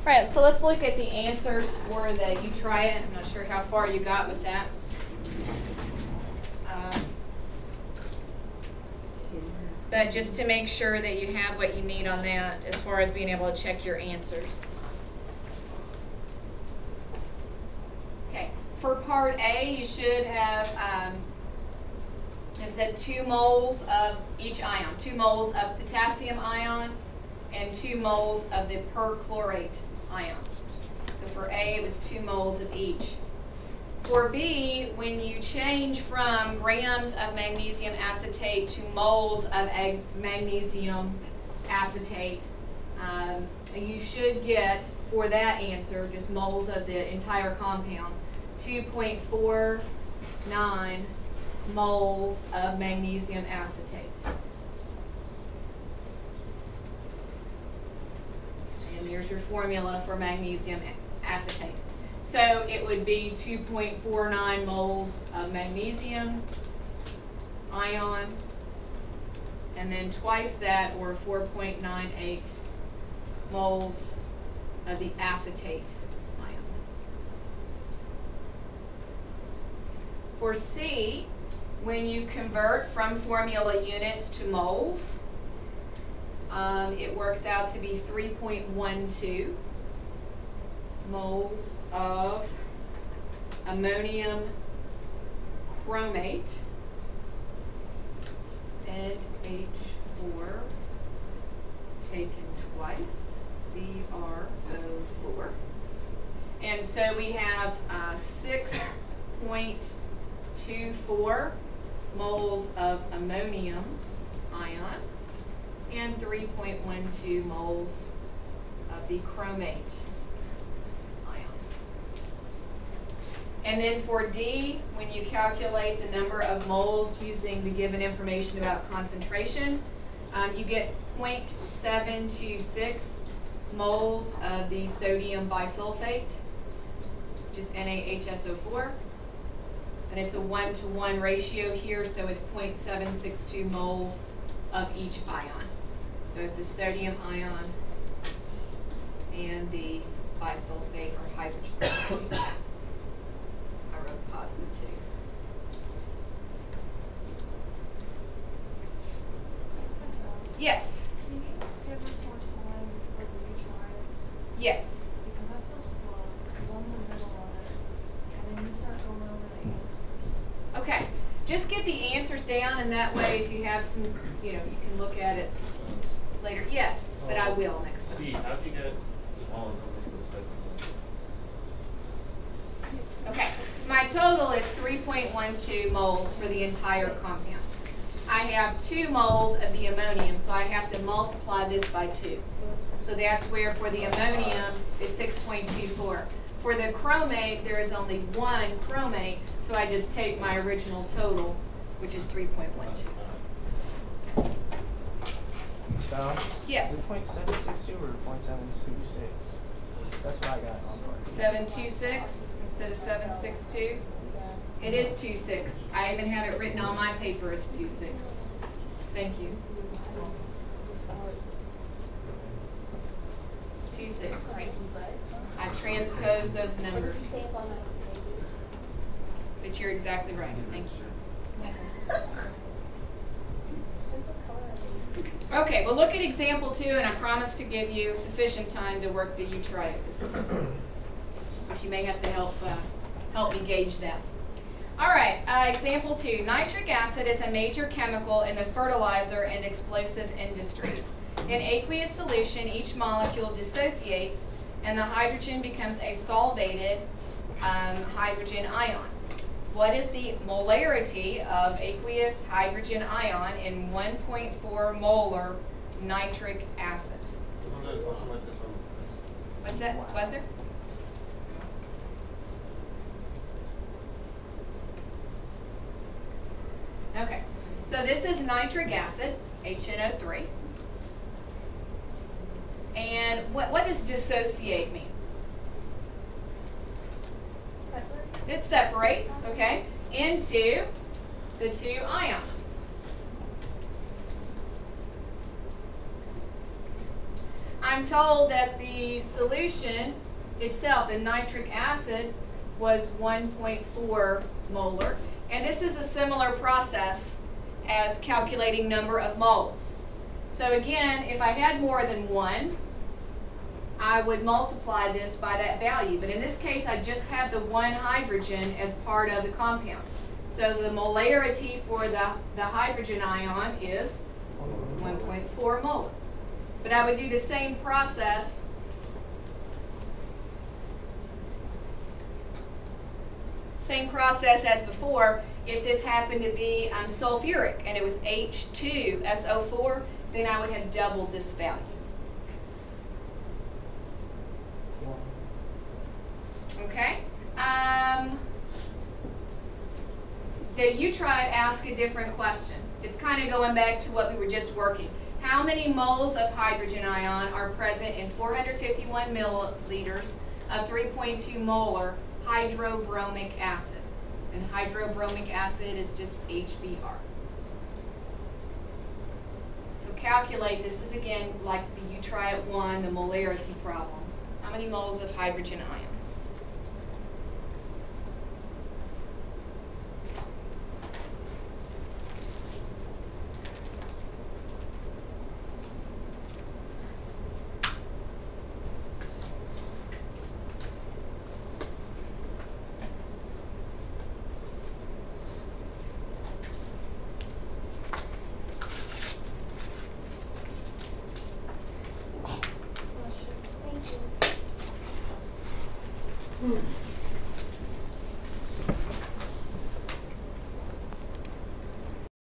Alright, so let's look at the answers for the you try it. I'm not sure how far you got with that. But just to make sure that you have what you need on that as far as being able to check your answers. Okay, for part A, you should have, it said 2 moles of each ion, 2 moles of potassium ion and 2 moles of the perchlorate ion. So for A, it was 2 moles of each. For B, when you change from grams of magnesium acetate to moles of magnesium acetate, you should get, for that answer, just moles of the entire compound, 2.49 moles of magnesium acetate. And here's your formula for magnesium acetate. So it would be 2.49 moles of magnesium ion, and then twice that, or 4.98 moles of the acetate ion. For C, when you convert from formula units to moles, it works out to be 3.12 moles of ammonium chromate, NH4 taken twice, CrO4. And so we have 6.24 moles of ammonium ion and 3.12 moles of the chromate. And then for D, when you calculate the number of moles using the given information about concentration, you get 0.726 moles of the sodium bisulfate, which is NaHSO4. And it's a 1-to-1 ratio here, so it's 0.762 moles of each ion, both the sodium ion and the bisulfate or hydrogen sulfate. Positive 2. Yes. Can you give us more time for the neutrites? Yes. Because I feel slow. I'm in the middle of it. And then you start going over the answers. Okay. Just get the answers down, and that way if you have some, you can look at it later. Yes, but I will next time. C, how do you get smaller number for the second one? Okay. My total is 3.12 moles for the entire compound. I have 2 moles of the ammonium, so I have to multiply this by 2. So that's where for the ammonium is 6.24. For the chromate, there is only 1 chromate, so I just take my original total, which is 3.12. So, Yes. 0.762 or 0.726? That's what I got on part. 726 instead of 762. It is 26. I even have it written on my paper as 26. Thank you. 26. I transposed those numbers. But you're exactly right. Thank you. Okay, well look at example 2, and I promise to give you sufficient time to work the you try it this time. But you may have to help me gauge that. All right, example 2. Nitric acid is a major chemical in the fertilizer and explosive industries. In aqueous solution, each molecule dissociates, and the hydrogen becomes a solvated hydrogen ion. What is the molarity of aqueous hydrogen ion in 1.4 molar nitric acid? What's that? Was there? Okay, so this is nitric acid, HNO3. And what does dissociate mean? It separates, okay, into the 2 ions. I'm I'm told that the solution itself, the nitric acid, was 1.4 molar. And this is a similar process as calculating number of moles. So again, if I had more than one, I would multiply this by that value. But in this case, I just have the one hydrogen as part of the compound. So the molarity for the hydrogen ion is 1.4 molar. But I would do the same process as before. If this happened to be sulfuric and it was H2SO4, then I would have doubled this value. Okay? The eutriide asks a different question. It's kind of going back to what we were just working. How many moles of hydrogen ion are present in 451 milliliters of 3.2 molar hydrobromic acid? And hydrobromic acid is just HBr. So calculate, this is again like the eutriide 1, the molarity problem. How many moles of hydrogen ion?